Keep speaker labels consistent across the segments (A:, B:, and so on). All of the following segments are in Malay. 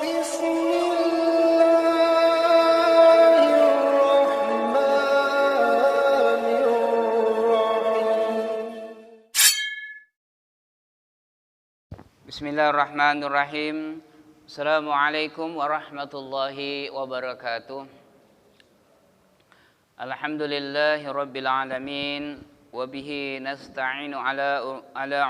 A: بسم الله الرحمن الرحيم.
B: Bismillahirrahmanirrahim. Assalamualaikum warahmatullahi wabarakatuh. Alhamdulillahi rabbil alamin. Wabihi nasta'inu ala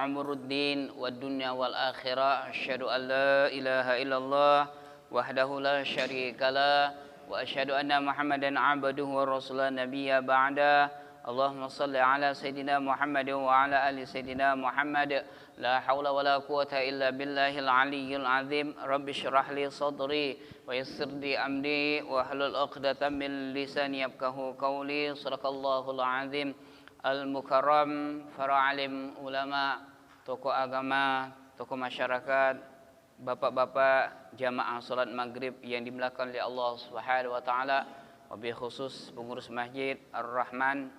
B: umuruddin wad dunya wal akhirah. Asyhadu an la ilaha illallah wahdahu la syarikalah wa asyhadu anna Muhammadan abduhu wa rasuluhu nabiyya ba'da. Allahumma salli ala sayyidina Muhammad wa ala ali sayyidina Muhammad. La haula wa la quwata illa billahil aliyyil azim. Rabbi shrah li sadri wa yassir li amri wa hlul 'uqdatam min lisani yafqahu qawli. Shadaqallahul azim. Al-Mukarram, para alim ulama, tokoh agama, tokoh masyarakat, bapak-bapak jamaah salat maghrib yang dimuliakan oleh Allah Subhanahu wa taala, wabil khusus pengurus Masjid Ar-Rahman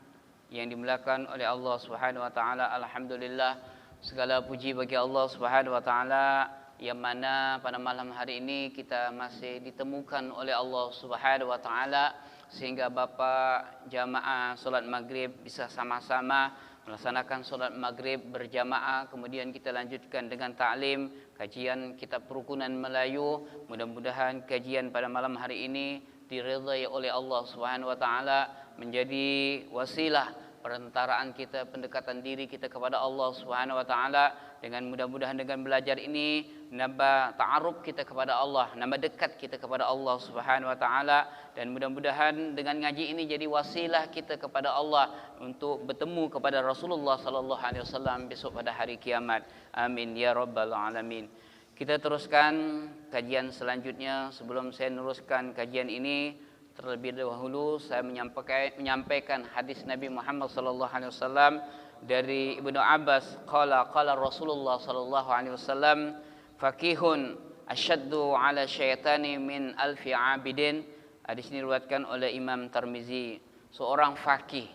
B: yang dimuliakan oleh Allah Subhanahu wa taala. Alhamdulillah, segala puji bagi Allah Subhanahu wa taala yang mana pada malam hari ini kita masih ditemukan oleh Allah Subhanahu wa taala sehingga Bapak jamaah solat maghrib bisa sama-sama melaksanakan solat maghrib berjamaah. Kemudian kita lanjutkan dengan ta'lim kajian kitab Rukunan Melayu. Mudah-mudahan kajian pada malam hari ini diridhai oleh Allah Subhanahu wa taala, menjadi wasilah perantaraan kita, pendekatan diri kita kepada Allah Subhanahu wa taala. Dengan mudah-mudahan dengan belajar ini nambah ta'aruf kita kepada Allah, nambah dekat kita kepada Allah Subhanahu wa taala, dan mudah-mudahan dengan ngaji ini jadi wasilah kita kepada Allah untuk bertemu kepada Rasulullah sallallahu alaihi wasallam besok pada hari kiamat. Amin ya rabbal alamin. Kita teruskan kajian selanjutnya. Sebelum saya meneruskan kajian ini, terlebih dahulu saya menyampaikan hadis Nabi Muhammad sallallahu alaihi wasallam dari Ibnu Abbas, qala Rasulullah sallallahu alaihi wasallam, faqihun asyaddu ala syaitani min alfi abidin. Hadis ini diriwayatkan oleh Imam Tirmizi. Seorang faqih,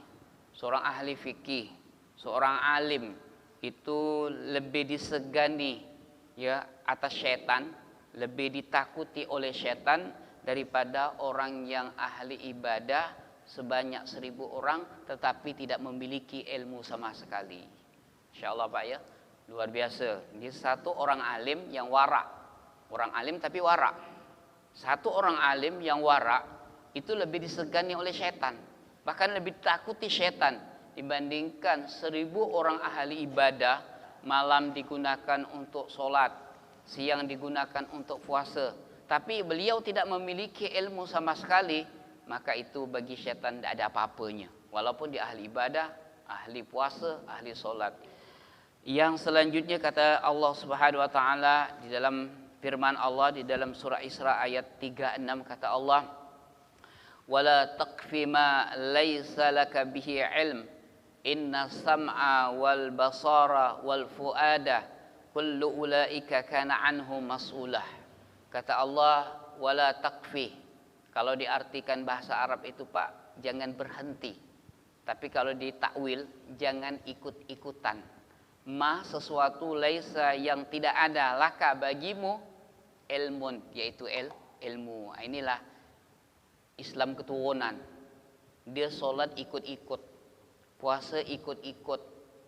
B: seorang ahli fikih, seorang alim itu lebih disegani ya atas syaitan, lebih ditakuti oleh syaitan daripada orang yang ahli ibadah sebanyak 1000 orang tetapi tidak memiliki ilmu sama sekali. InsyaAllah Pak ya, luar biasa. Dia satu orang alim yang warak, orang alim tapi warak. Satu orang alim yang warak itu lebih disegani oleh syaitan, bahkan lebih takuti syaitan dibandingkan 1000 orang ahli ibadah. Malam digunakan untuk sholat, siang digunakan untuk puasa, tapi beliau tidak memiliki ilmu sama sekali, maka itu bagi syaitan tidak ada apa-apanya, walaupun dia ahli ibadah, ahli puasa, ahli solat. Yang selanjutnya kata Allah Subhanahu wa taala di dalam firman Allah di dalam surah Isra ayat 36, kata Allah, wala taqfi ma laisa laka bihi ilm inna sam'a wal basara wal fuada kullu ulaika kana anhu mas'ulah. Kata Allah, wala taqfi. Kalau diartikan bahasa Arab itu Pak, jangan berhenti. Tapi kalau ditakwil, jangan ikut-ikutan. Ma sesuatu laisa yang tidak ada, laka bagimu ilmun, yaitu ilmu. Inilah Islam keturunan. Dia solat ikut-ikut, puasa ikut-ikut,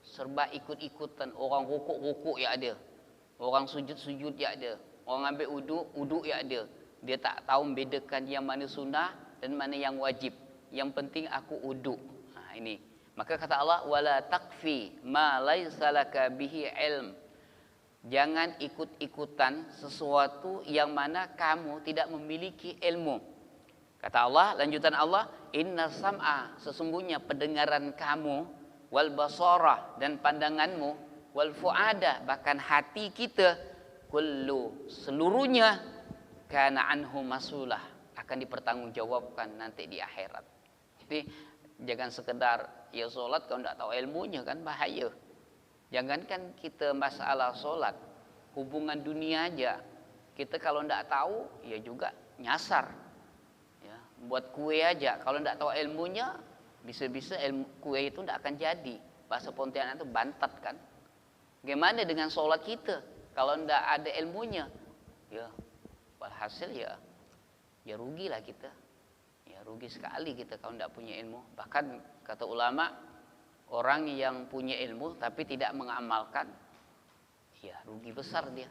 B: serba ikut-ikutan. Orang rukuk-rukuk ya ada, orang sujud-sujud ya ada, orang ambil uduk ya ada. Dia tak tahu membedakan yang mana sunnah dan mana yang wajib. Yang penting aku uduk. Nah, ini. Maka kata Allah, wala taqfi ma laisa laka bihi ilm. Jangan ikut-ikutan sesuatu yang mana kamu tidak memiliki ilmu. Kata Allah, lanjutan Allah, inna sam'a, sesungguhnya pendengaran kamu, wal basara, dan pandanganmu, wal fuada, bahkan hati kita, kullu, seluruhnya, kana anhu masulah, akan dipertanggungjawabkan nanti di akhirat. Jadi jangan sekedar ya solat kalau tidak tahu ilmunya, kan bahaya. Jangankan kita masalah solat, hubungan dunia aja kita kalau tidak tahu ya juga nyasar ya. Buat kue aja kalau tidak tahu ilmunya, bisa-bisa kue itu tidak akan jadi. Bahasa Pontianak itu bantat kan. Gimana dengan solat kita kalau tidak ada ilmunya ya, Walhasil ya rugilah kita. Ya rugi sekali kita kalau tidak punya ilmu. Bahkan kata ulama, orang yang punya ilmu tapi tidak mengamalkan, ya rugi besar dia.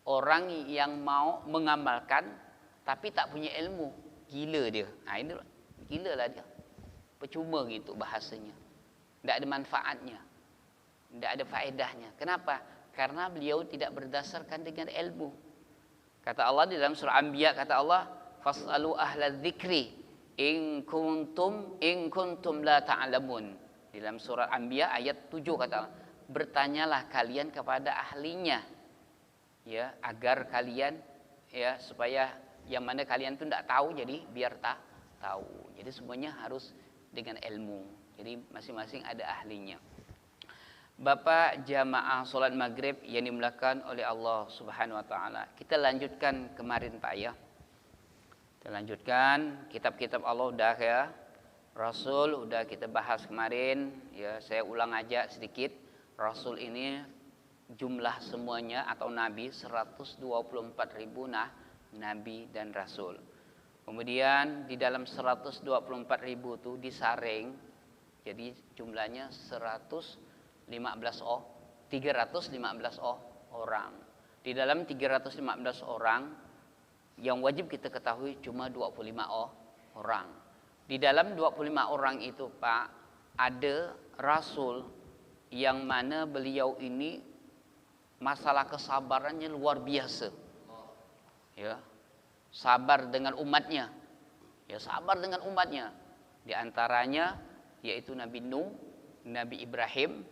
B: Orang yang mau mengamalkan tapi tak punya ilmu, gila dia. Nah ini gila lah dia. Percuma gitu bahasanya. Tidak ada manfaatnya. Tidak ada faedahnya. Kenapa? Karena beliau tidak berdasarkan dengan ilmu. Kata Allah di dalam surah Anbiya, kata Allah, "Fas'alu ahla dzikri in kuntum la ta'lamun." Di dalam surah Anbiya ayat 7 kata Allah, "Bertanyalah kalian kepada ahlinya." Ya, agar kalian ya supaya yang mana kalian tuh tidak tahu jadi biar tahu. Jadi semuanya harus dengan ilmu. Jadi masing-masing ada ahlinya. Bapak jamaah salat maghrib yang dimuliakan oleh Allah Subhanahu wa taala. Kita lanjutkan kemarin Pak ya. Kita lanjutkan kitab-kitab Allah udah ya. Rasul udah kita bahas kemarin ya, saya ulang aja sedikit. Rasul ini jumlah semuanya atau nabi 124.000 nabi dan rasul. Kemudian di dalam 124.000 itu disaring jadi jumlahnya 315 orang. Di dalam 315 orang yang wajib kita ketahui cuma 25 orang. Di dalam 25 orang itu Pak, ada rasul yang mana beliau ini masalah kesabarannya luar biasa. Ya. Sabar dengan umatnya. Ya, sabar dengan umatnya. Di antaranya yaitu Nabi Nuh, Nabi Ibrahim,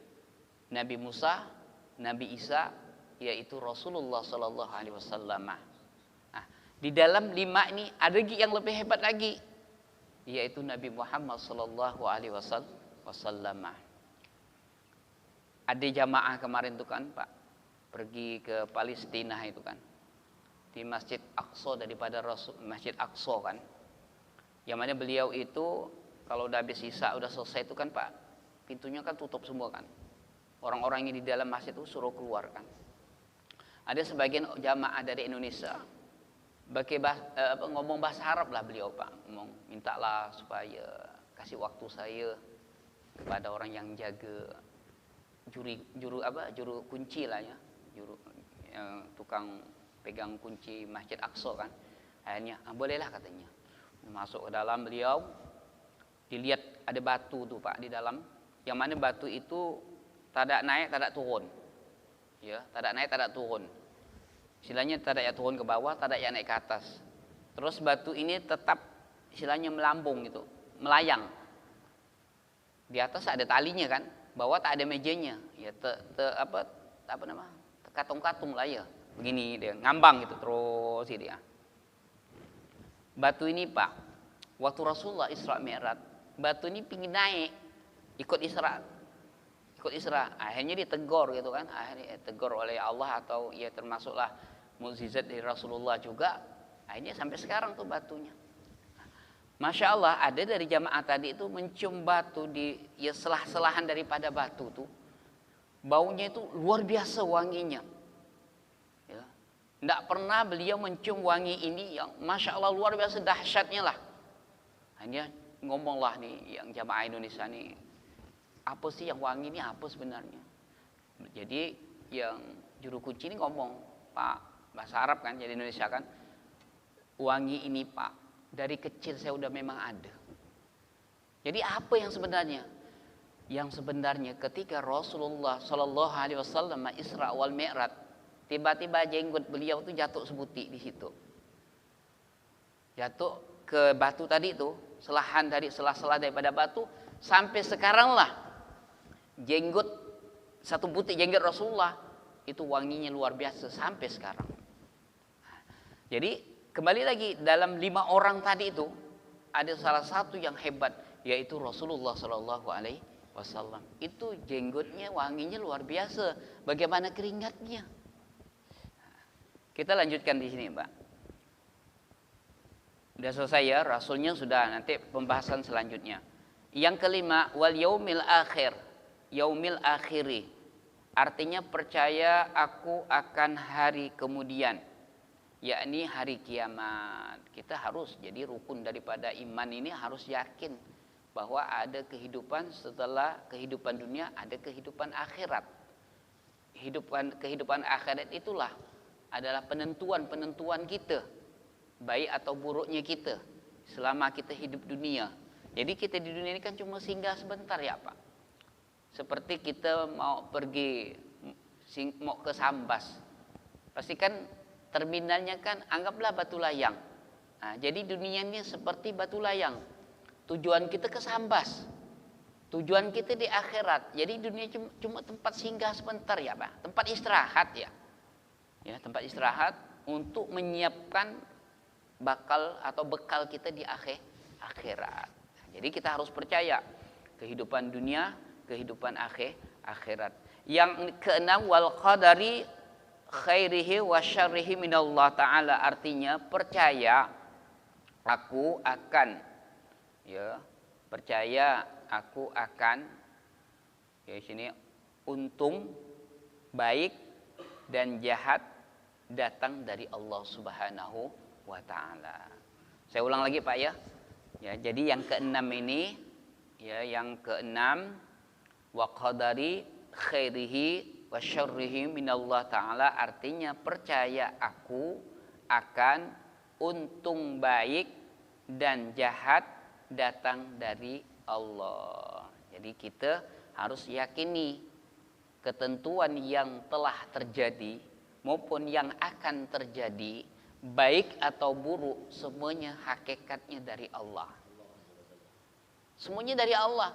B: Nabi Musa, Nabi Isa, yaitu Rasulullah sallallahu alaihi wasallam. Nah, di dalam 5 ini ada lagi yang lebih hebat lagi, yaitu Nabi Muhammad sallallahu alaihi wasallam. Ada jamaah kemarin itu kan, Pak, pergi ke Palestina itu kan, di Masjid Aqsa daripada Masjid Aqsa kan, yang mana beliau itu kalau udah habis isya udah selesai itu kan Pak, pintunya kan tutup semua kan, orang-orang yang di dalam masjid itu suruh keluar kan. Ada sebagian jamaah dari Indonesia ngomong bahasa Arab lah beliau Pak, ngomong mintalah supaya kasih waktu saya kepada orang yang jaga juru kunci lah ya, tukang pegang kunci Masjid Aqsa kan. Akhirnya bolehlah katanya masuk ke dalam. Beliau dilihat ada batu tuh Pak di dalam, yang mana batu itu tak ada naik tak ada turun ya, tak ada naik tak ada turun, istilahnya tak ada yang turun ke bawah, tak ada yang naik ke atas. Terus batu ini tetap istilahnya melambung gitu, melayang. Di atas ada talinya kan, bawah tak ada mejanya ya, katung-katung lah ya, begini dia ngambang gitu terus dia. Batu ini Pak, waktu Rasulullah Isra Mi'raj, batu ini pingin naik ikut Isra, akhirnya ditegur gitu kan, akhirnya tegur oleh Allah atau ya termasuklah mukjizat dari Rasulullah juga, akhirnya sampai sekarang tuh batunya. Masya Allah, ada dari jamaah tadi itu mencium batu di ya selah-selahan daripada batu tuh, baunya itu luar biasa wanginya. Ya. Tidak pernah beliau mencium wangi ini yang Masya Allah luar biasa dahsyatnya lah. Hanya ngomonglah nih yang jamaah Indonesia nih, apa sih yang wangi ini apa sebenarnya? Jadi yang juru kunci ini ngomong, Pak, bahasa Arab kan, jadi Indonesia kan, wangi ini Pak, dari kecil saya udah memang ada. Jadi apa yang sebenarnya? Yang sebenarnya ketika Rasulullah Shallallahu Alaihi Wasallam Isra wal Mi'raj, tiba-tiba jenggot beliau tuh jatuh sebutik di situ, jatuh ke batu tadi itu, selahan dari selah-selah daripada batu, sampai sekarang lah jenggot satu butik jenggot Rasulullah itu wanginya luar biasa sampai sekarang. Jadi kembali lagi dalam 5 orang tadi itu ada salah satu yang hebat, yaitu Rasulullah Shallallahu Alaihi Wasallam. Itu jenggotnya wanginya luar biasa. Bagaimana keringatnya? Kita lanjutkan di sini, Pak. Sudah selesai ya, Rasulnya sudah. Nanti pembahasan selanjutnya. Yang kelima, wal yaumil akhir, yaumil akhiri. Artinya percaya aku akan hari kemudian. yakni hari kiamat. Kita harus jadi rukun daripada iman ini, harus yakin bahwa ada kehidupan setelah kehidupan dunia, ada kehidupan akhirat. Kehidupan akhirat itulah adalah penentuan kita, baik atau buruknya kita selama kita hidup dunia. Jadi kita di dunia ini kan cuma singgah sebentar ya Pak. Seperti kita mau pergi mau ke Sambas, pasti kan terminalnya kan anggaplah Batu Layang. Nah, jadi dunia ini seperti batu layang. Tujuan kita ke Sambas, tujuan kita di akhirat. Jadi dunia cuma tempat singgah sebentar ya Pak, tempat istirahat ya. Ya, tempat istirahat untuk menyiapkan bekal kita di akhirat. Jadi kita harus percaya kehidupan dunia, kehidupan akhirat. Yang keenam, wal qadari khairihi wa syarrihi minallah ta'ala, artinya percaya aku akan di sini untung, baik dan jahat datang dari Allah Subhanahu wa taala. Saya ulang lagi Pak ya. Ya, jadi yang keenam ini ya, yang keenam wa qadari khairihi wa syarrihi minallah ta'ala, artinya percaya aku akan untung baik dan jahat datang dari Allah. Jadi kita harus yakini ketentuan yang telah terjadi maupun yang akan terjadi, baik atau buruk, semuanya hakikatnya dari Allah. Semuanya dari Allah.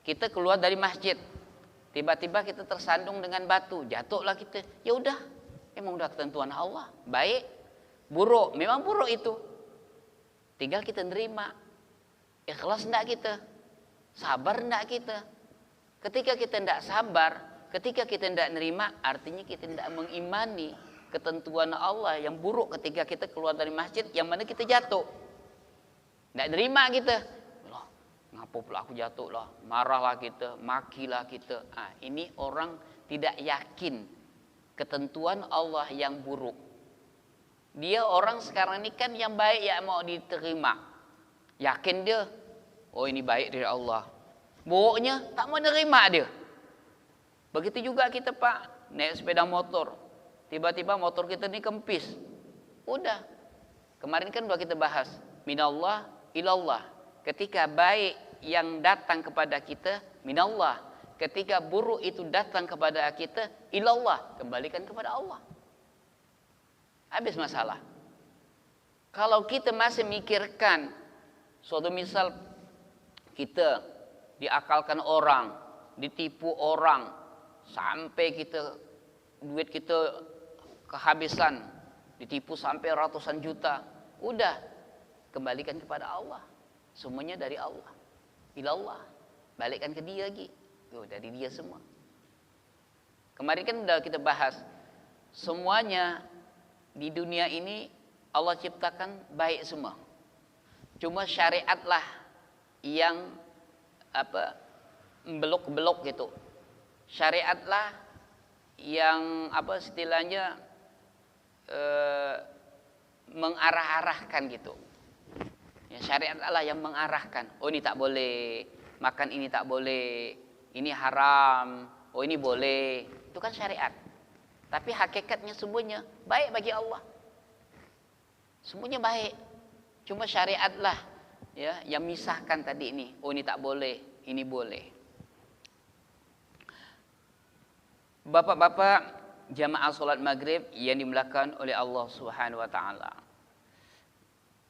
B: Kita keluar dari masjid, tiba-tiba kita tersandung dengan batu, jatuhlah kita. Ya udah, emang udah ketentuan Allah. Baik, buruk, memang buruk itu. Tinggal kita nerima. Ikhlas enggak kita? Sabar enggak kita? Ketika kita enggak sabar, ketika kita enggak nerima, artinya kita enggak mengimani ketentuan Allah yang buruk ketika kita keluar dari masjid, yang mana kita jatuh. Enggak nerima kita. Loh, ngapa pula aku jatuh lah? Marahlah kita, makilah kita. Ah, ini orang tidak yakin ketentuan Allah yang buruk. Dia orang sekarang ini kan yang baik ya mau diterima. Yakin dia, oh ini baik dari Allah. Buruknya tak mau nerima dia. Begitu juga kita Pak, naik sepeda motor. Tiba-tiba motor kita ini kempis. Udah. Kemarin kan udah kita bahas. Minallah ilallah. Ketika baik yang datang kepada kita, minallah. Ketika buruk itu datang kepada kita, ilallah. Kembalikan kepada Allah. Habis masalah. Kalau kita masih mikirkan, suatu misal kita diakalkan orang, ditipu orang, sampai duit kita kehabisan, ditipu sampai ratusan juta, udah kembalikan kepada Allah. Semuanya dari Allah. Ilallah. Balikkan ke dia lagi. Dari dia semua. Kemarin kan udah kita bahas, semuanya di dunia ini Allah ciptakan baik semua. Cuma syariatlah yang belok-belok gitu. Syariatlah yang istilahnya mengarah-arahkan gitu. Ya, syariatlah yang mengarahkan. Oh ini tak boleh, makan ini tak boleh, ini haram, oh ini boleh. Itu kan syariat. Tapi hakikatnya semuanya baik bagi Allah. Semuanya baik. Cuma syariatlah ya yang misahkan tadi ini. Oh ini tak boleh, ini boleh. Bapak-bapak jamaah salat maghrib yang dimuliakan oleh Allah Subhanahu wa taala.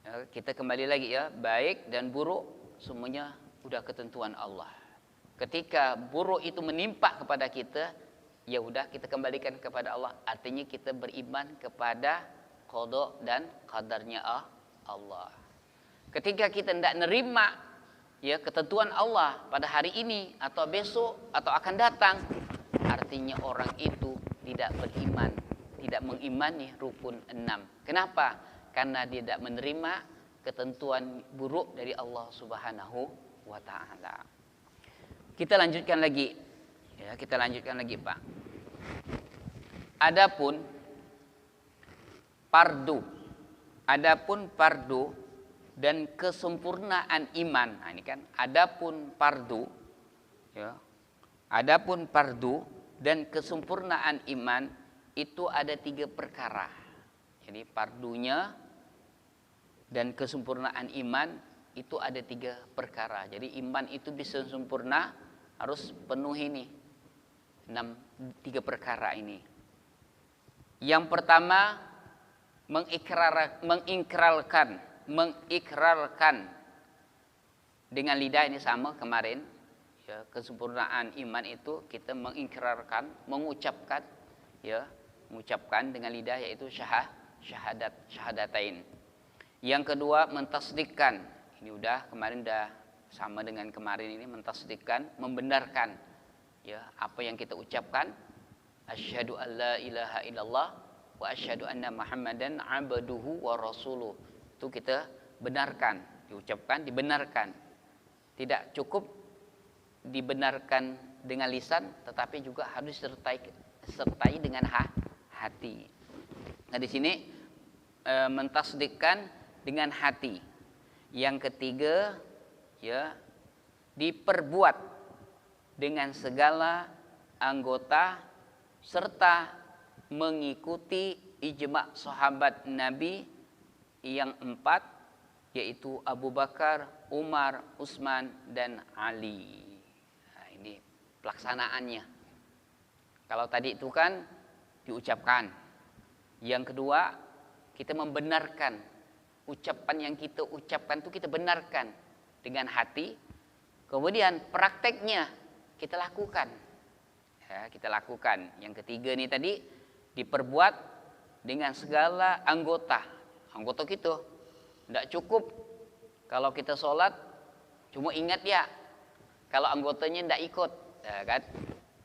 B: Ya, kita kembali lagi ya, baik dan buruk semuanya udah ketentuan Allah. Ketika buruk itu menimpa kepada kita, ya udah kita kembalikan kepada Allah. Artinya kita beriman kepada qada dan qadarnya Allah. Ketika kita tidak nerima ya ketentuan Allah pada hari ini atau besok atau akan datang, artinya orang itu tidak beriman, tidak mengimani rukun 6. Kenapa? Karena dia tidak menerima ketentuan buruk dari Allah Subhanahu wa taala. Kita lanjutkan lagi. Ya, kita lanjutkan lagi, Pak. Adapun fardu. Adapun fardu dan kesempurnaan iman. Nah, ini kan adapun fardu, ya. Adapun fardu dan kesempurnaan iman itu ada 3 perkara. Jadi fardunya dan kesempurnaan iman itu ada 3 perkara. Jadi iman itu bisa sempurna harus penuh ini 3 perkara ini. Yang pertama mengikrarkan dengan lidah, ini sama kemarin. Ya, kesempurnaan iman itu kita mengikrarkan, mengucapkan, ya, mengucapkan dengan lidah, yaitu syahadatain. Yang kedua mentasdikkan. Ini kemarin sama dengan kemarin ini, mentasdikkan, membenarkan, ya, apa yang kita ucapkan. Asyhadu an la ilaha illallah wa asyhadu anna Muhammadan abduhu wa rasuluh. Itu kita benarkan, diucapkan, dibenarkan. Tidak cukup dibenarkan dengan lisan, tetapi juga harus disertai dengan hati. Nah, di sini mentasdikkan dengan hati. Yang ketiga, ya, diperbuat dengan segala anggota serta mengikuti ijma' sahabat Nabi yang 4, yaitu Abu Bakar, Umar, Utsman, dan Ali. Nah, ini pelaksanaannya. Kalau tadi itu kan diucapkan. Yang kedua, kita membenarkan. Ucapan yang kita ucapkan itu kita benarkan dengan hati. Kemudian prakteknya kita lakukan. Ya, kita lakukan. Yang ketiga ini tadi diperbuat dengan segala anggota kita. Tidak cukup kalau kita sholat cuma ingat ya, kalau anggotanya tidak ikut, ya kan?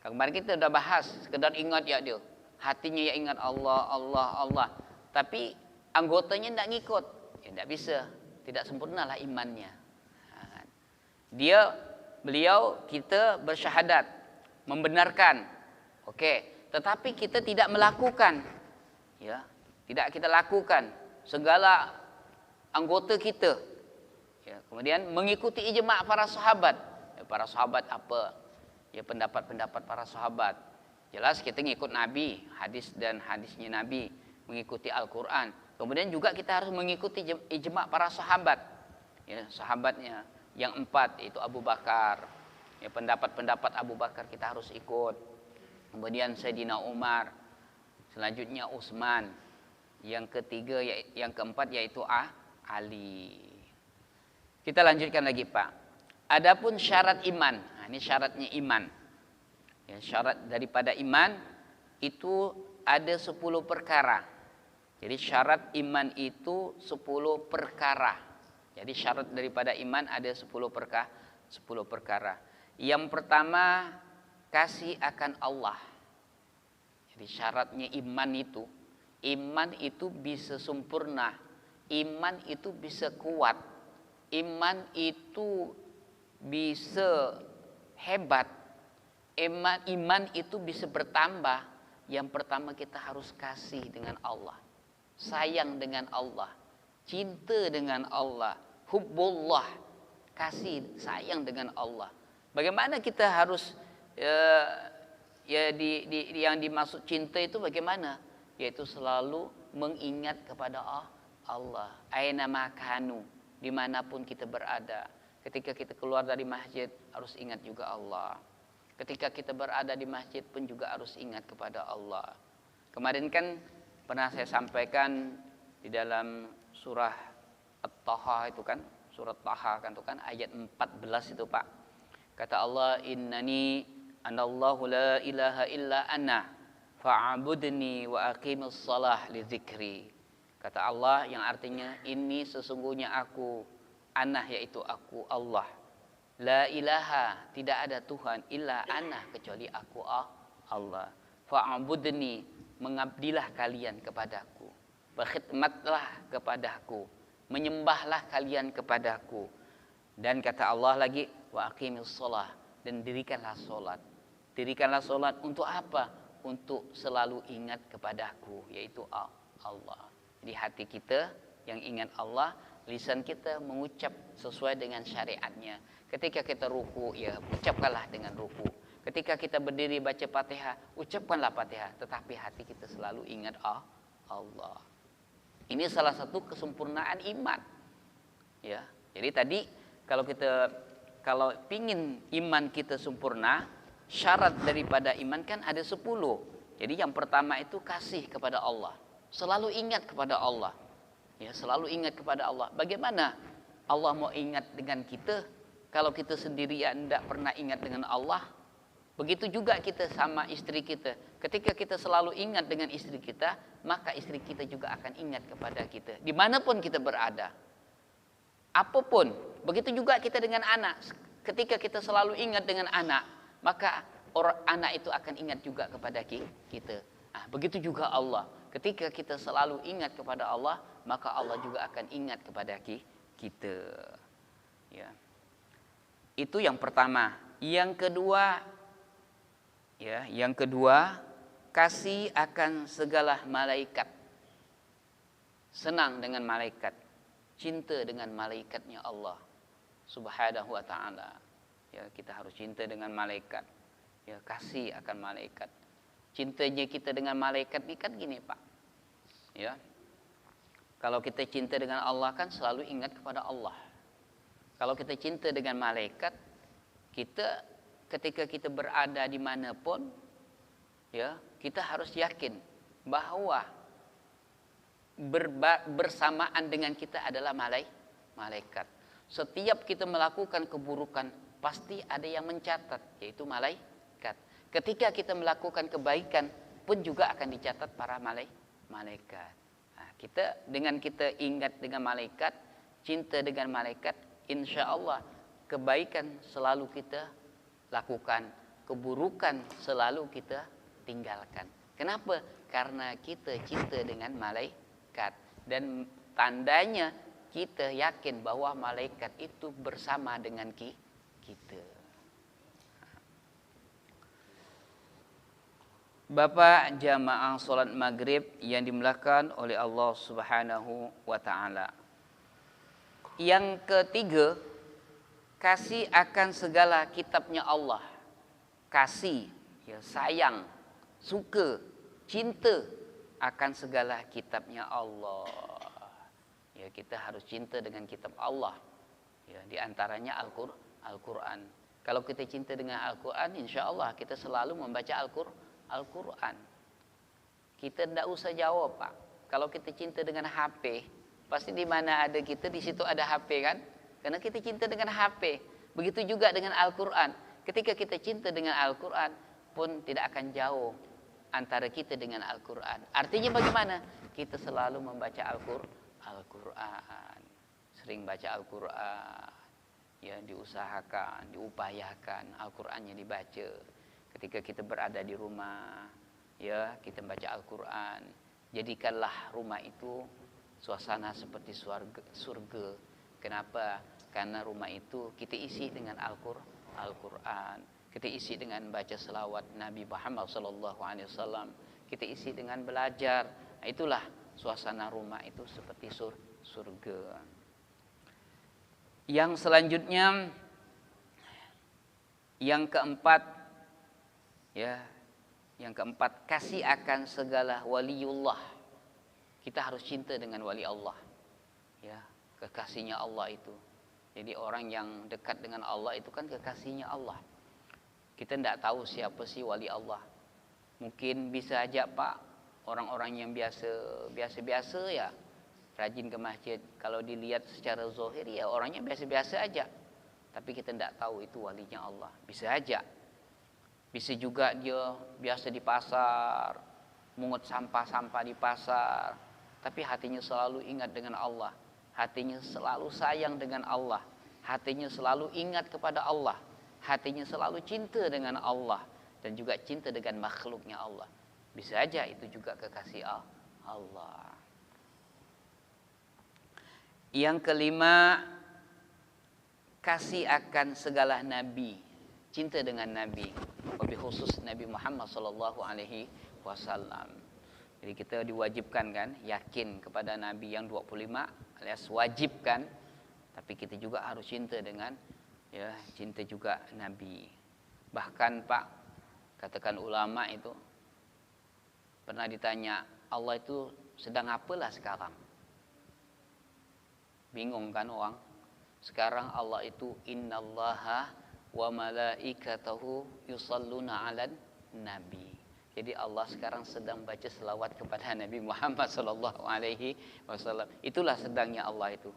B: Kemarin kita sudah bahas, sekedar ingat ya dia, hatinya ya ingat Allah, Allah, Allah, tapi anggotanya tidak ngikut, ya tidak bisa, tidak sempurnalah imannya. Beliau kita bersyahadat, membenarkan, oke, tetapi kita tidak melakukan, ya, tidak kita lakukan segala anggota kita, ya, kemudian mengikuti ijma' para sahabat, ya, para sahabat apa, ya, pendapat-pendapat para sahabat, jelas kita ngikut Nabi, hadis dan hadisnya Nabi, mengikuti Al-Quran, kemudian juga kita harus mengikuti ijma' para sahabat, ya, sahabatnya yang 4 itu Abu Bakar, ya, pendapat-pendapat Abu Bakar kita harus ikut. Kemudian Sayyidina Umar, selanjutnya Utsman, yang ketiga, yang keempat yaitu Ali. Kita lanjutkan lagi, Pak. Adapun syarat iman, nah, ini syaratnya iman. Ya, syarat daripada iman itu ada 10 perkara. Jadi syarat iman itu 10 perkara. Jadi syarat daripada iman ada 10 perkara. Yang pertama, kasih akan Allah. Jadi syaratnya iman itu bisa sempurna, iman itu bisa kuat, iman itu bisa hebat, iman itu bisa bertambah. Yang pertama kita harus kasih dengan Allah, sayang dengan Allah, cinta dengan Allah, hubbullah, kasih sayang dengan Allah. Bagaimana kita harus yang dimaksud cinta itu bagaimana? Yaitu selalu mengingat kepada Allah. Aina makanu, dimanapun kita berada. Ketika kita keluar dari masjid harus ingat juga Allah. Ketika kita berada di masjid pun juga harus ingat kepada Allah. Kemarin kan pernah saya sampaikan di dalam surah At-Taha itu kan, surat Taha kan itu kan ayat 14 itu, Pak. Kata Allah, innani anallahu la ilaha illa ana fa'budni wa aqimus shalah li dzikri. Kata Allah yang artinya ini sesungguhnya aku, ana yaitu aku Allah. La ilaha, tidak ada Tuhan, illa ana kecuali aku Allah. Fa'budni, mengabdilah kalian kepadaku. Berkhidmatlah kepadaku, menyembahlah kalian kepadaku. Dan kata Allah lagi, wa aqimus shalah, dan dirikanlah salat. Dirikanlah salat untuk apa? Untuk selalu ingat kepadaku, yaitu Allah. di hati kita yang ingat Allah, lisan kita mengucap sesuai dengan syariatnya. Ketika kita ruku, ya ucapkanlah dengan ruku. Ketika kita berdiri baca Fatihah, ucapkanlah Fatihah, tetapi hati kita selalu ingat Allah. Ini salah satu kesempurnaan iman. Ya, jadi tadi kalau pingin iman kita sempurna, syarat daripada iman kan ada 10. Jadi yang pertama itu kasih kepada Allah. Selalu ingat kepada Allah. Ya, selalu ingat kepada Allah. Bagaimana Allah mau ingat dengan kita kalau kita sendirian tidak pernah ingat dengan Allah? Begitu juga kita sama istri kita. Ketika kita selalu ingat dengan istri kita, maka istri kita juga akan ingat kepada kita. Dimanapun kita berada. Apapun. Begitu juga kita dengan anak. Ketika kita selalu ingat dengan anak, maka anak itu akan ingat juga kepada kita. Nah, begitu juga Allah. Ketika kita selalu ingat kepada Allah, maka Allah juga akan ingat kepada kita. Ya. Itu yang pertama. Yang kedua, kasih akan segala malaikat. Senang dengan malaikat. Cinta dengan malaikatnya Allah Subhanahu wa ta'ala. Ya, kita harus cinta dengan malaikat. Ya, kasih akan malaikat. Cintanya kita dengan malaikat ini kan gini, Pak. Ya. Kalau kita cinta dengan Allah kan selalu ingat kepada Allah. Kalau kita cinta dengan malaikat, kita ketika kita berada dimanapun, ya, kita harus yakin bahwa bersamaan dengan kita adalah malaikat. Setiap kita melakukan keburukan, pasti ada yang mencatat, yaitu malaikat. Ketika kita melakukan kebaikan pun juga akan dicatat para malaikat. Nah, kita ingat dengan malaikat, cinta dengan malaikat, insya Allah kebaikan selalu kita lakukan, keburukan selalu kita tinggalkan. Kenapa? Karena kita cinta dengan malaikat. Dan tandanya kita yakin bahwa malaikat itu bersama dengan kita. Bapak jamaah salat maghrib yang dimuliakan oleh Allah Subhanahu wa ta'ala. Yang ketiga, kasih akan segala kitabnya Allah. Kasih, ya, sayang, suka, cinta akan segala kitabnya Allah. Ya, kita harus cinta dengan kitab Allah. Ya, di antaranya Al-Quran. Kalau kita cinta dengan Al-Quran, insya Allah kita selalu membaca Al-Quran. Kita tidak usah jawab, Pak. Kalau kita cinta dengan HP, pasti di mana ada kita, di situ ada HP kan? Karena kita cinta dengan HP. Begitu juga dengan Al-Quran. Ketika kita cinta dengan Al-Quran pun tidak akan jauh antara kita dengan Al-Quran. Artinya bagaimana? Kita selalu membaca Al-Quran. Sering baca Al-Quran. Ya, diusahakan, diupayakan Al-Qurannya dibaca. Ketika kita berada di rumah, ya, kita baca Al-Quran. Jadikanlah rumah itu suasana seperti surga. Kenapa? Karena rumah itu kita isi dengan Al-Quran. Kita isi dengan baca selawat Nabi Muhammad SAW. Kita isi dengan belajar. Nah, itulah suasana rumah itu seperti surga. Yang selanjutnya, yang keempat, ya, kasih akan segala waliullah. Kita harus cinta dengan wali Allah. Ya, kekasihnya Allah itu. Jadi orang yang dekat dengan Allah itu kan kekasihnya Allah. Kita tidak tahu siapa sih wali Allah. Mungkin bisa aja, Pak, orang-orang yang biasa ya, rajin ke masjid. Kalau dilihat secara zahir ya orangnya biasa-biasa aja. Tapi kita tidak tahu itu walinya Allah. Bisa aja. Bisa juga dia biasa di pasar, mungut sampah-sampah di pasar, tapi hatinya selalu ingat dengan Allah. Hatinya selalu sayang dengan Allah. Hatinya selalu ingat kepada Allah. Hatinya selalu cinta dengan Allah dan juga cinta dengan makhluknya Allah. Bisa aja itu juga kekasih Allah. Yang kelima, kasih akan segala nabi, cinta dengan nabi, lebih khusus Nabi Muhammad sallallahu alaihi wasallam. Jadi kita diwajibkan kan, yakin kepada Nabi yang 25 alias wajibkan, tapi kita juga harus cinta dengan ya cinta juga Nabi. Bahkan Pak, katakan ulama itu pernah ditanya, Allah itu sedang apalah sekarang? Bingung kan orang? Sekarang Allah itu innallaha wa malaikatahu yusalluna 'alan nabi. Jadi Allah sekarang sedang baca selawat kepada Nabi Muhammad sallallahu alaihi wasallam. Itulah sedangnya Allah itu.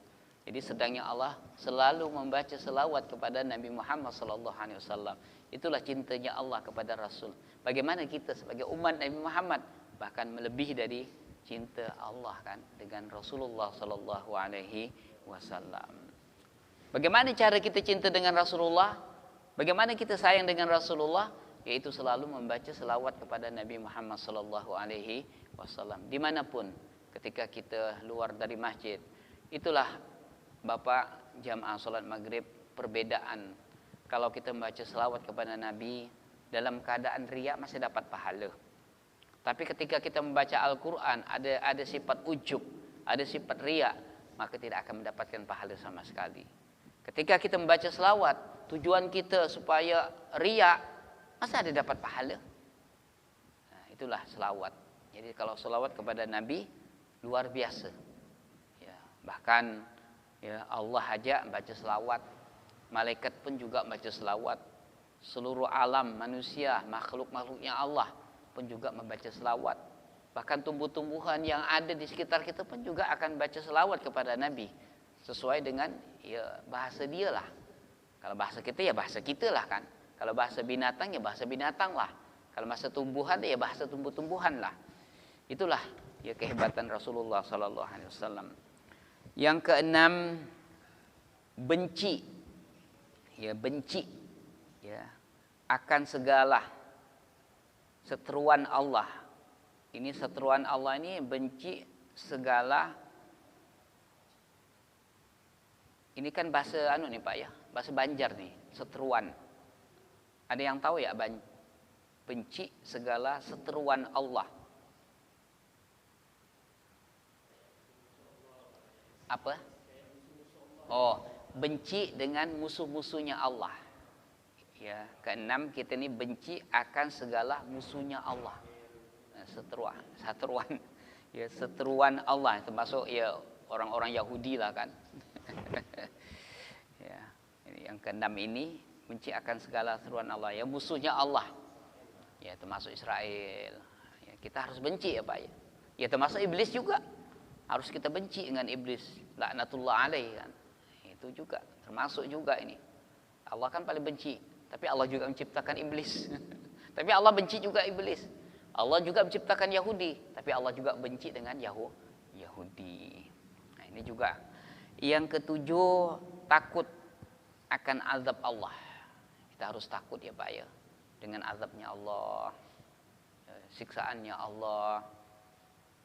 B: Jadi sedangnya Allah selalu membaca selawat kepada Nabi Muhammad sallallahu alaihi wasallam. Itulah cintanya Allah kepada Rasul. Bagaimana kita sebagai umat Nabi Muhammad bahkan melebihi dari cinta Allah kan dengan Rasulullah sallallahu alaihi wasallam. Bagaimana cara kita cinta dengan Rasulullah? Bagaimana kita sayang dengan Rasulullah? Yaitu selalu membaca selawat kepada Nabi Muhammad sallallahu alaihi wasallam dimanapun ketika kita luar dari masjid. Itulah Bapak jamaah salat maghrib perbedaan. Kalau kita membaca selawat kepada Nabi dalam keadaan riya masih dapat pahala. Tapi ketika kita membaca Al-Quran ada sifat ujub, ada sifat riya, maka tidak akan mendapatkan pahala sama sekali. Ketika kita membaca selawat, tujuan kita supaya riya, masa ada dapat pahala? Nah, itulah selawat. Jadi kalau selawat kepada Nabi luar biasa. Ya, bahkan ya Allah aja baca selawat, malaikat pun juga baca selawat, seluruh alam manusia, makhluk-makhluknya Allah pun juga membaca selawat. Bahkan tumbuh-tumbuhan yang ada di sekitar kita pun juga akan baca selawat kepada Nabi sesuai dengan ya bahasa dia lah. Kalau bahasa kita ya bahasa kita lah kan. Kalau bahasa binatang ya bahasa binatang lah. Kalau bahasa tumbuhan ya bahasa tumbuh-tumbuhan lah. Itulah ya kehebatan Rasulullah sallallahu alaihi wasallam. Yang keenam, benci. Ya benci ya akan segala seteruan Allah. Ini seteruan Allah ini benci segala. Ini kan bahasa anu nih Pak ya, bahasa Banjar nih, seteruan. Ada yang tahu ya benci segala seteruan Allah? Apa? Oh, benci dengan musuh-musuhnya Allah. Ya, keenam kita ini benci akan segala musuhnya Allah. Seteruan. Ya, seteruan Allah termasuk ya orang-orang Yahudi lah kan. Ya, yang keenam ini benci akan segala seruan Allah, ya musuhnya Allah, ya termasuk Israel. Ya, kita harus benci ya Pak ya. Ya termasuk iblis juga harus kita benci dengan iblis, laknatullah alaih kan. Itu juga termasuk juga ini. Allah kan paling benci, tapi Allah juga menciptakan iblis. Tapi Allah benci juga iblis. Allah juga menciptakan Yahudi, tapi Allah juga benci dengan Yahudi. Nah ini juga. Yang ketujuh, takut akan azab Allah. Kita harus takut ya Pak ya dengan azabnya Allah, siksaannya Allah.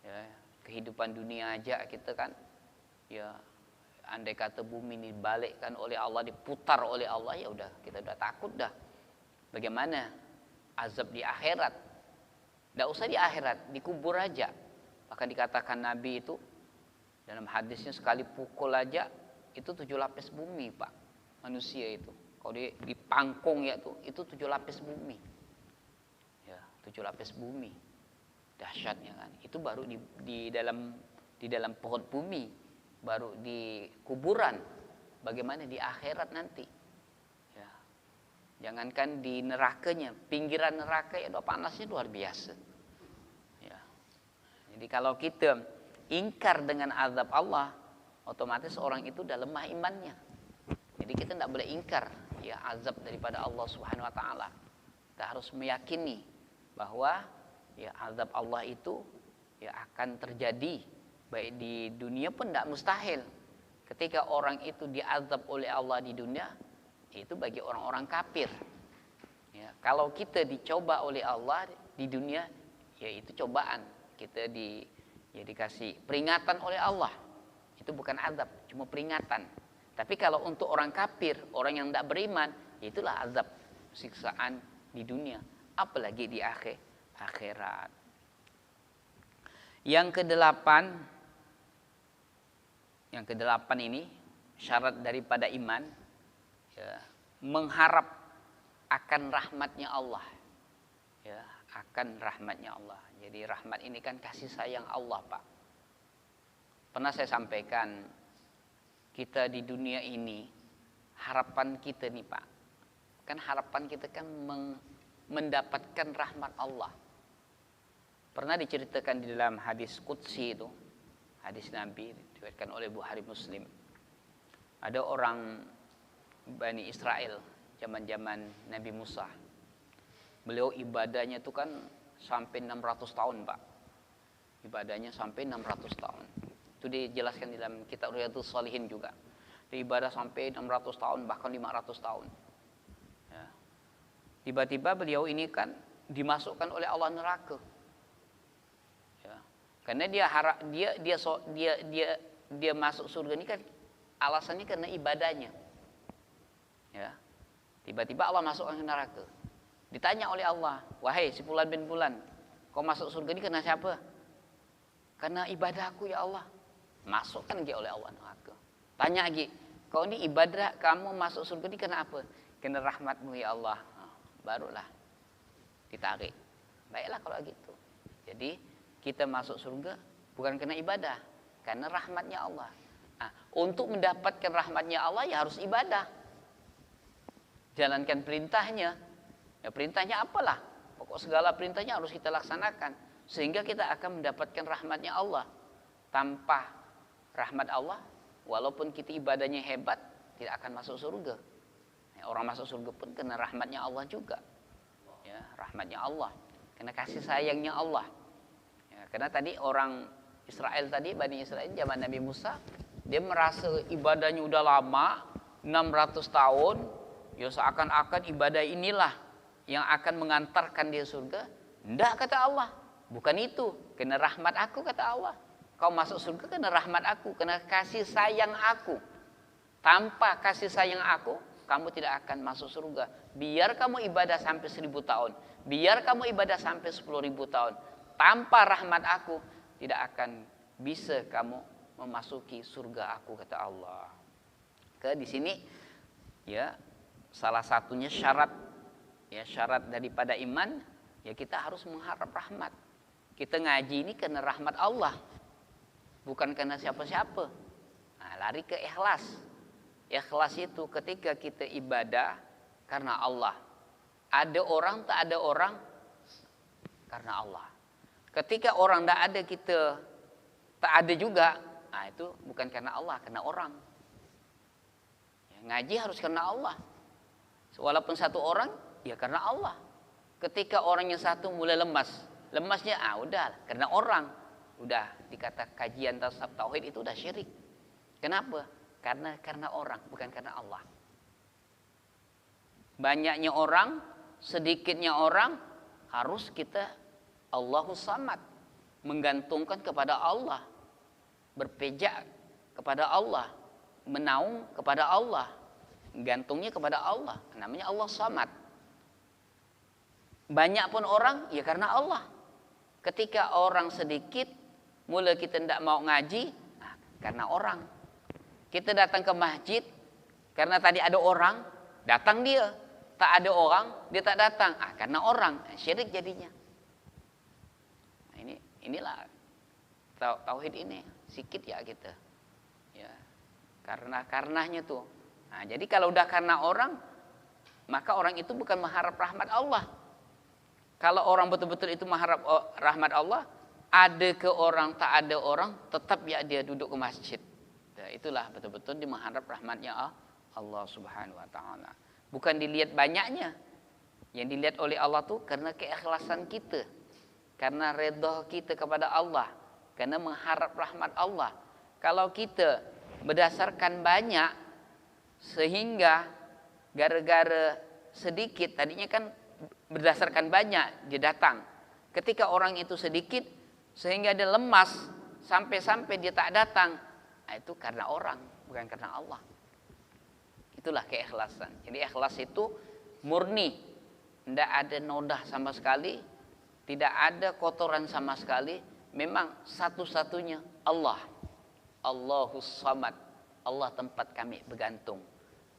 B: Ya, kehidupan dunia aja kita kan ya andai kata bumi ini dibalikkan oleh Allah, diputar oleh Allah, ya udah kita udah takut dah. Bagaimana azab di akhirat? Tidak usah di akhirat, dikubur aja. Bahkan dikatakan Nabi itu dalam hadisnya sekali pukul aja itu 7 lapis bumi Pak, manusia itu. Kalau dipangkung ya tuh, itu 7 lapis bumi. Ya, 7 lapis bumi. Dahsyatnya kan. Itu baru di dalam perut bumi, baru di kuburan. Bagaimana di akhirat nanti? Ya. Jangankan di nerakanya, pinggiran neraka ya udah panasnya luar biasa. Ya. Jadi kalau kita ingkar dengan azab Allah, otomatis orang itu udah lemah imannya. Jadi kita tidak boleh ingkar ya azab daripada Allah Subhanahu wa taala. Kita harus meyakini bahwa ya azab Allah itu ya akan terjadi, baik di dunia pun tidak mustahil. Ketika orang itu diazab oleh Allah di dunia, itu bagi orang-orang kafir. Ya, kalau kita dicoba oleh Allah di dunia, ya itu cobaan. Kita dikasih peringatan oleh Allah. Itu bukan azab, cuma peringatan. Tapi kalau untuk orang kafir, orang yang tidak beriman, itulah azab, siksaan di dunia, apalagi di akhirat. Yang kedelapan, ini syarat daripada iman, ya, mengharap akan rahmatnya Allah, ya, akan rahmatnya Allah. Jadi rahmat ini kan kasih sayang Allah, Pak. Pernah saya sampaikan, kita di dunia ini, harapan kita nih Pak, kan harapan kita kan mendapatkan rahmat Allah. Pernah diceritakan di dalam hadis Qudsi itu, hadis Nabi diriwayatkan oleh Bukhari Muslim. Ada orang Bani Israel zaman-zaman Nabi Musa. Beliau ibadahnya itu kan sampai 600 tahun Pak. Ibadahnya sampai 600 tahun. Itu dijelaskan di dalam kitab Riyadhus Shalihin juga. Dia ibadah sampai 600 tahun bahkan 500 tahun. Ya. Tiba-tiba beliau ini kan dimasukkan oleh Allah neraka. Ya. Karena dia masuk surga ini kan alasannya karena ibadahnya. Ya. Tiba-tiba Allah masukkan ke neraka. Ditanya oleh Allah, "Wahai si Fulan bin Fulan, kau masuk surga ini karena siapa?" "Karena ibadahku ya Allah." Masukkan lagi oleh Allah neraka. Tanya lagi, "Kau ini ibadah kamu masuk surga ini karena apa?" "Karena rahmatmu ya Allah." Barulah ditarik. Baiklah kalau gitu. Jadi kita masuk surga bukan karena ibadah, karena rahmatnya Allah. Nah, untuk mendapatkan rahmatnya Allah ya harus ibadah. Jalankan perintahnya. Ya perintahnya apalah? Pokok segala perintahnya harus kita laksanakan. Sehingga kita akan mendapatkan rahmatnya Allah. Tanpa rahmat Allah, walaupun kita ibadahnya hebat, tidak akan masuk surga. Ya, orang masuk surga pun kena rahmatnya Allah juga. Ya, rahmatnya Allah. Kena kasih sayangnya Allah. Ya, karena tadi orang Israel tadi, Bani Israel zaman Nabi Musa, dia merasa ibadahnya udah lama, 600 tahun, ya seakan-akan ibadah inilah yang akan mengantarkan dia surga. Enggak, kata Allah. Bukan itu. Kena rahmat aku, kata Allah. Kau masuk surga kena rahmat aku, kena kasih sayang aku. Tanpa kasih sayang aku, kamu tidak akan masuk surga. Biar kamu ibadah sampai 1000 tahun. Biar kamu ibadah sampai 10.000 tahun. Tanpa rahmat aku, tidak akan bisa kamu memasuki surga aku, kata Allah. Di sini ya salah satunya syarat daripada iman, ya kita harus mengharap rahmat. Kita ngaji ini karena rahmat Allah, bukan karena siapa-siapa. Nah, lari ke ikhlas. Ikhlas itu ketika kita ibadah karena Allah. Ada orang, tak ada orang, karena Allah. Ketika orang tak ada, kita tak ada juga, nah itu bukan karena Allah, karena orang. Ya, ngaji harus karena Allah. Walaupun satu orang, ya karena Allah. Ketika orangnya satu mulai lemasnya, udah karena orang. Udah dikata kajian tauhid itu udah syirik. Kenapa? Karena orang, bukan karena Allah. Banyaknya orang, sedikitnya orang, harus kita Allahus Samad, menggantungkan kepada Allah, berpijak kepada Allah, menaung kepada Allah, gantungnya kepada Allah. Namanya Allah Samad. Banyak pun orang, ya karena Allah. Ketika orang sedikit, mulai kita tidak mau ngaji, karena orang. Kita datang ke masjid, karena tadi ada orang, datang dia. Tak ada orang, dia tak datang. Karena orang, syirik jadinya. Nah, inilah tauhid ini, sikit ya kita. Ya, karenanya tuh. Nah, jadi kalau udah karena orang, maka orang itu bukan mengharap rahmat Allah. Kalau orang betul-betul itu mengharap rahmat Allah, ada ke orang, tak ada orang, tetap ya dia duduk ke masjid. Nah, itulah betul-betul dia mengharap rahmatnya Allah Subhanahu wa ta'ala. Bukan dilihat banyaknya. Yang dilihat oleh Allah tuh karena keikhlasan kita. Karena redha kita kepada Allah. Karena mengharap rahmat Allah. Kalau kita berdasarkan banyak, sehingga gara-gara sedikit, tadinya kan berdasarkan banyak dia datang. Ketika orang itu sedikit, sehingga dia lemas, sampai-sampai dia tak datang. Nah, itu karena orang, bukan karena Allah. Itulah keikhlasan. Jadi ikhlas itu murni. Tidak ada nodah sama sekali. Tidak ada kotoran sama sekali. memang satu-satunya Allah. Allahus Samad. Allah tempat kami bergantung.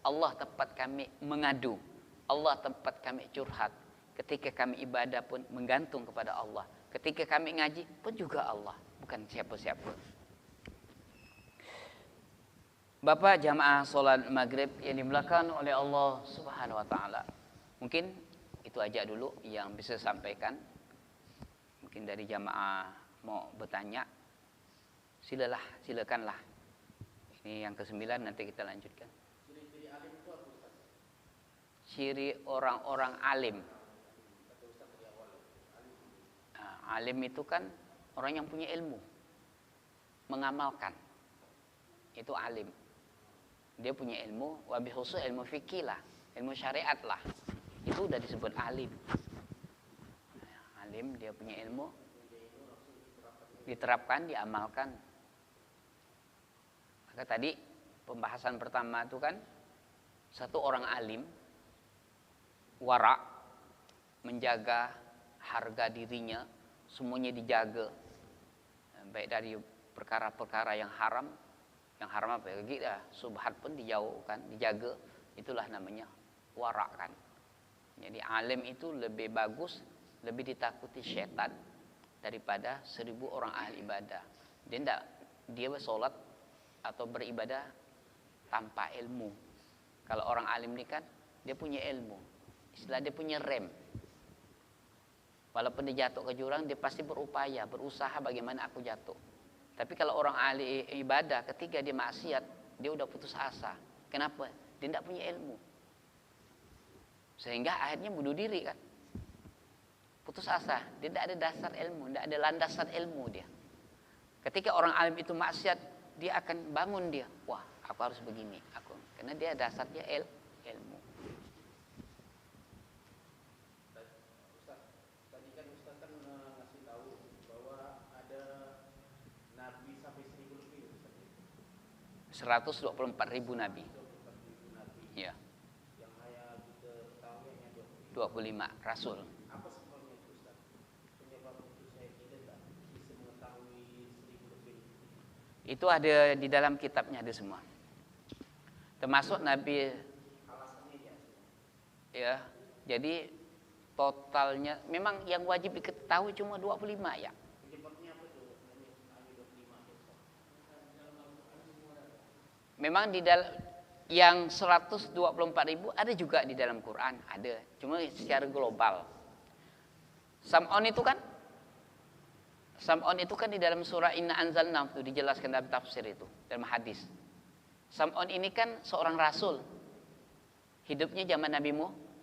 B: Allah tempat kami mengadu. Allah tempat kami curhat. Ketika kami ibadah pun menggantung kepada Allah. Ketika kami ngaji pun juga Allah, bukan siapa-siapa. Bapak jamaah solat maghrib yang dimuliakan oleh Allah Subhanahu wa taala. Mungkin itu aja dulu yang bisa sampaikan. Mungkin dari jamaah mau bertanya, silakanlah. Ini yang ke-9 nanti kita lanjutkan.
A: Ciri-ciri alim itu apa Ustaz?
B: Ciri orang-orang alim. Nah, alim itu kan orang yang punya ilmu, mengamalkan. Itu alim. Dia punya ilmu, wabil khusus ilmu fikih lah, ilmu syariat lah. Itu udah disebut alim. Alim dia punya ilmu, diterapkan, diamalkan. Maka tadi pembahasan pertama itu kan satu orang alim, wara, menjaga harga dirinya, semuanya dijaga, baik dari perkara-perkara yang haram. Yang haram apa ya? Gitu ya, subhat pun dijauhkan, dijaga. Itulah namanya wara kan. Jadi alim itu lebih bagus, lebih ditakuti setan daripada 1000 orang ahli ibadah. Dia bersolat atau beribadah tanpa ilmu. Kalau orang alim ini kan dia punya ilmu. Istilah dia punya rem. Walaupun dia jatuh ke jurang, dia pasti berupaya, berusaha bagaimana aku jatuh. Tapi kalau orang ahli ibadah ketika dia maksiat, dia udah putus asa. Kenapa? Dia tidak punya ilmu. Sehingga akhirnya bunuh diri kan. Putus asa, dia tidak ada dasar ilmu, tidak ada landasan ilmu dia. Ketika orang alim itu maksiat, dia akan bangun dia. Wah, aku harus begini, karena dia dasarnya ilmu.
A: Ustaz, tadi kan Ustaz kan ngasih tahu bahwa ada nabi sampai 1000 lebih Ustaz.
B: 124.000 nabi.
A: 24.000 nabi.
B: Ya.
A: Yang saya kita ketahui hanya
B: 25 rasul.
A: Apa sebabnya itu Ustaz? Penyebab itu saya tidak bisa mengetahui 1000 lebih.
B: Itu ada di dalam kitabnya, ada semua. Termasuk Nabi.
A: Alasannya
B: Ya. Jadi totalnya memang yang wajib diketahui cuma 25 ya.
A: penyebabnya apa tuh? Hanya 25 ya Ustaz.
B: Memang di dalam yang 124.000 ada juga di dalam Quran, ada. Cuma secara global. Sam'on itu kan di dalam surah Inna Anzalna itu dijelaskan dalam tafsir itu, dalam hadis. Sam'on ini kan seorang rasul. Hidupnya zaman Nabi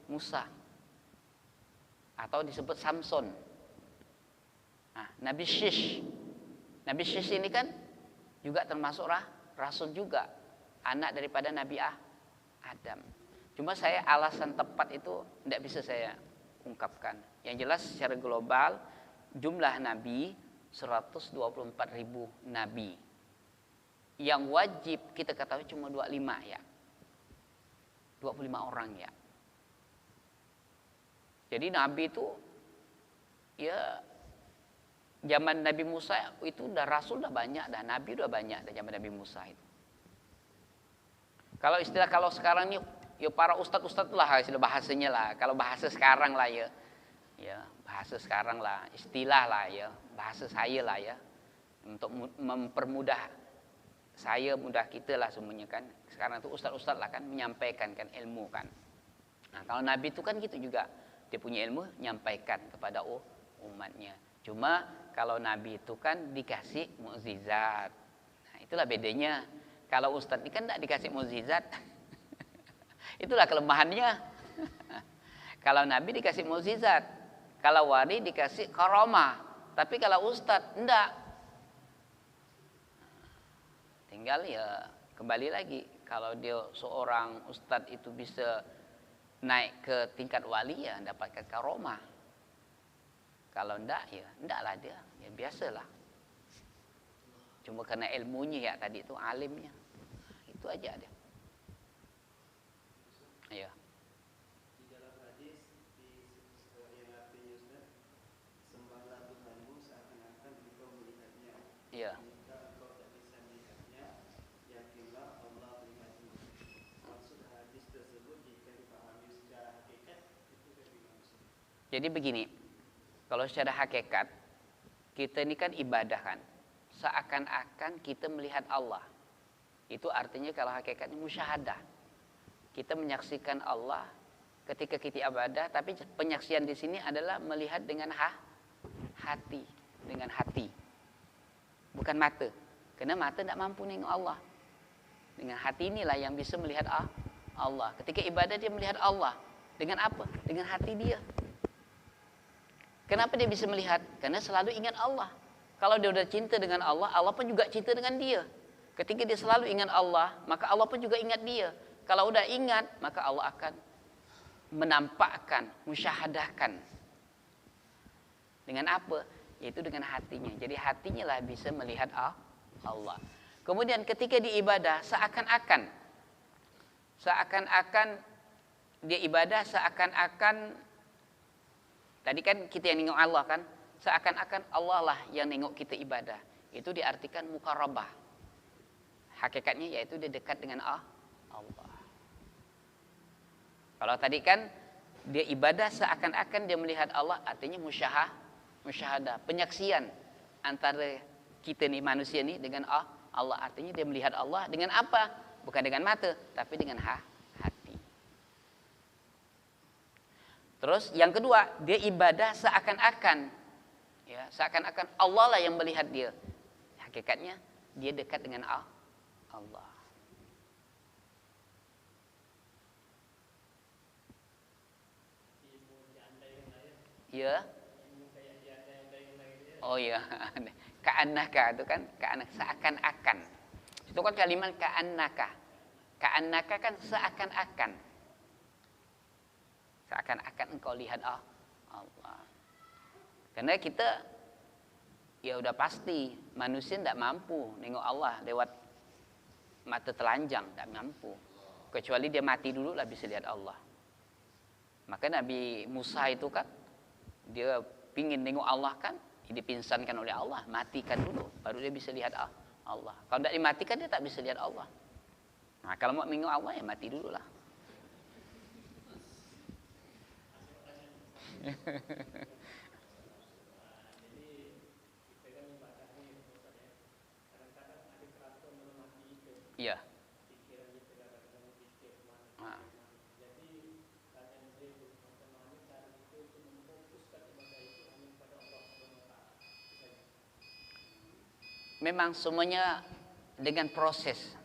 B: Musa. Atau disebut Samson. Nah, Nabi Shish ini kan juga termasuk rasul juga, anak daripada Nabi Adam. Cuma saya alasan tepat itu tidak bisa saya ungkapkan. Yang jelas secara global jumlah nabi 124.000 nabi. Yang wajib kita ketahui cuma 25 ya. 25 orang ya. Jadi nabi itu ya zaman Nabi Musa itu udah rasul udah banyak, dah nabi udah banyak dah zaman Nabi Musa itu. Kalau istilah kalau sekarang nih ya para ustadz lah istilah bahasanya lah. Kalau bahasa sekarang lah ya. Ya, bahasa sekarang lah, istilah lah ya, bahasa saya lah ya. Untuk mempermudah saya, mudah kita lah semuanya kan. Sekarang itu ustadz lah kan menyampaikan kan ilmu kan. Nah, kalau nabi itu kan gitu juga. Dia punya ilmu nyampaikan kepada umatnya. Cuma kalau nabi itu kan dikasih mukjizat. Nah, itulah bedanya. Kalau ustadz ini kan tidak dikasih mukjizat. Itulah kelemahannya. Kalau nabi dikasih mukjizat, kalau wali dikasih karamah. Tapi kalau ustadz enggak. Tinggal ya kembali lagi. Kalau dia seorang ustadz itu bisa naik ke tingkat wali ya dapatkan karamah. Kalau enggak ya enggaklah dia, ya biasalah. Cuma karena ilmunya ya tadi itu alimnya. Itu aja dia. Iya.
A: Di dalam hadis yang artinya Ustaz, sembahlah Tuhanmu seakan-akan engkau
B: Jadi begini, kalau secara hakikat, kita ini kan ibadah kan. Seakan-akan kita melihat Allah. Itu artinya kalau hakikatnya musyahadah. Kita menyaksikan Allah ketika kita ibadah, tapi penyaksian di sini adalah melihat dengan hati, dengan hati. Bukan mata. Karena mata tidak mampu nengok Allah. Dengan hati inilah yang bisa melihat Allah. Ketika ibadah dia melihat Allah. Dengan apa? Dengan hati dia. Kenapa dia bisa melihat? Karena selalu ingat Allah. Kalau dia sudah cinta dengan Allah, Allah pun juga cinta dengan dia. Ketika dia selalu ingat Allah, maka Allah pun juga ingat dia. Kalau sudah ingat, maka Allah akan menampakkan, musyahadahkan. Dengan apa? Yaitu dengan hatinya. Jadi hatinya lah bisa melihat Allah. Kemudian ketika diibadah, seakan-akan dia ibadah, seakan-akan tadi kan kita yang nengok Allah kan, seakan-akan Allah lah yang nengok kita ibadah. Itu diartikan muqarabah. Hakikatnya yaitu dia dekat dengan Allah. Kalau tadi kan dia ibadah seakan-akan dia melihat Allah, artinya musyahadah, penyaksian antara kita nih manusia nih dengan Allah. Artinya dia melihat Allah dengan apa? Bukan dengan mata, tapi dengan hati. Terus yang kedua, dia ibadah seakan-akan, ya, seakan-akan Allah lah yang melihat dia. Hakikatnya dia dekat dengan Allah. Ya. Oh ya, ka'annaka itu kan, seakan-akan. Itu kan kalimat ka'annaka. Ka'annaka kan seakan-akan. Seakan-akan engkau lihat Allah. Karena kita ya udah pasti manusia tidak mampu nengok Allah lewat mata telanjang, tidak mampu. Kecuali dia mati dulu lah bisa lihat Allah. Maka Nabi Musa itu kan dia pingin nengok Allah kan, dipinsankan oleh Allah, matikan dulu baru dia bisa lihat Allah. Kalau tidak dimatikan dia tak bisa lihat Allah. Nah, kalau mau nengok Allah ya mati dulu lah. Iya. Nah. Memang semuanya dengan proses.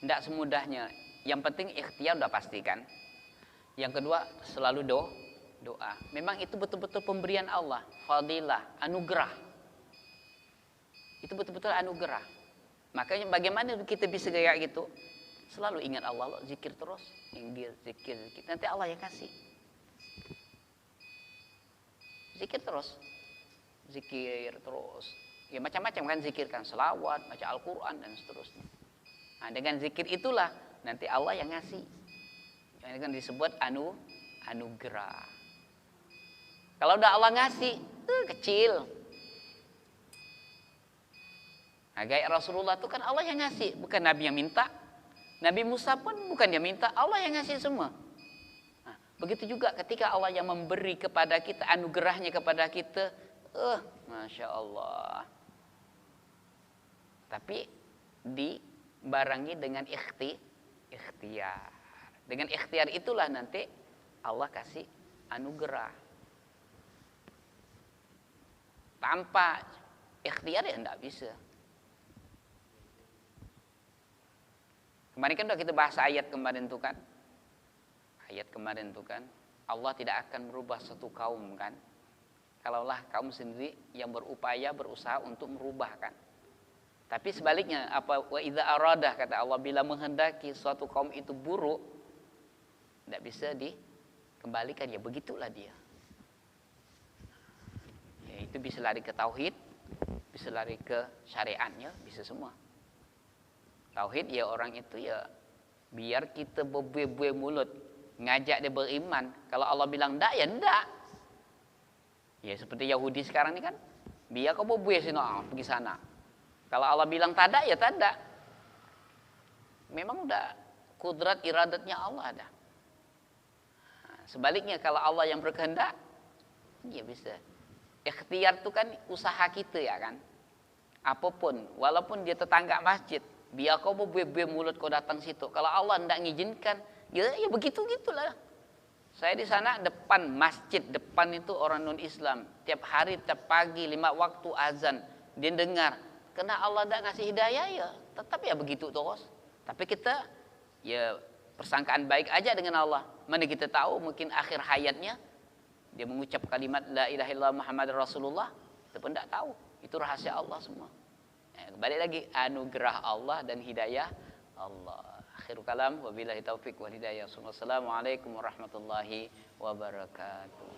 B: Tidak semudahnya. Yang penting ikhtiar sudah pastikan. Yang kedua selalu doa. Memang itu betul-betul pemberian Allah, fadilah, anugerah. Itu betul-betul anugerah. Makanya bagaimana kita bisa kayak gitu? Selalu ingat Allah, zikir terus, zikir. Nanti Allah yang kasih. Zikir terus. Ya macam-macam kan zikir kan, selawat, baca Al-Quran dan seterusnya. Nah, dengan zikir itulah nanti Allah yang ngasih. Yang kan disebut anugerah. Kalau udah Allah ngasih, kecil. Nah, kayak Rasulullah itu kan Allah yang ngasih, bukan Nabi yang minta. Nabi Musa pun bukan dia minta, Allah yang ngasih semua. Nah, begitu juga ketika Allah yang memberi kepada kita, anugerahnya kepada kita, Masya Allah. Tapi dibarengi dengan ikhtiar. Dengan ikhtiar itulah nanti Allah kasih anugerah. Tanpa ikhtiar ya tidak bisa. Kemarin kan sudah kita bahas ayat kemarin tuh kan. Allah tidak akan merubah satu kaum kan. Kalaulah kaum sendiri yang berupaya, berusaha untuk merubah kan. Tapi sebaliknya, wa idza aradah kata Allah, bila menghendaki suatu kaum itu buruk, tidak bisa dikembalikan, ya begitulah dia. Ya, itu bisa lari ke tauhid, bisa lari ke syariatnya, bisa semua. Tauhid ya orang itu ya biar kita berbuih-buih mulut, ngajak dia beriman. Kalau Allah bilang ndak ya ndak. Ya seperti Yahudi sekarang ini kan, biar kau berbuih sini, pergi sana. Kalau Allah bilang tada ya tada. Memang udah kudrat iradatnya Allah ada. Nah, sebaliknya kalau Allah yang berkehendak, Iya bisa. Ikhtiar itu kan usaha kita ya kan. Apapun, walaupun dia tetangga masjid, biar kau bebe mulut kau datang situ. Kalau Allah tidak mengizinkan, ya begitu-gitulah. Saya di sana depan masjid, depan itu orang non-Islam. Tiap hari, tiap pagi, 5 waktu azan. Dia dengar. Karena Allah tidak ngasih hidayah ya, tetap ya begitu terus. Tapi kita ya persangkaan baik aja dengan Allah. Mana kita tahu mungkin akhir hayatnya dia mengucap kalimat la ilaha illallah Muhammadur Rasulullah. Kita pun tidak tahu. Itu rahasia Allah semua. Balik lagi anugerah Allah dan hidayah Allah. Akhirul kalam wabillahi taufik wal hidayah. Wassalamualaikum warahmatullahi wabarakatuh.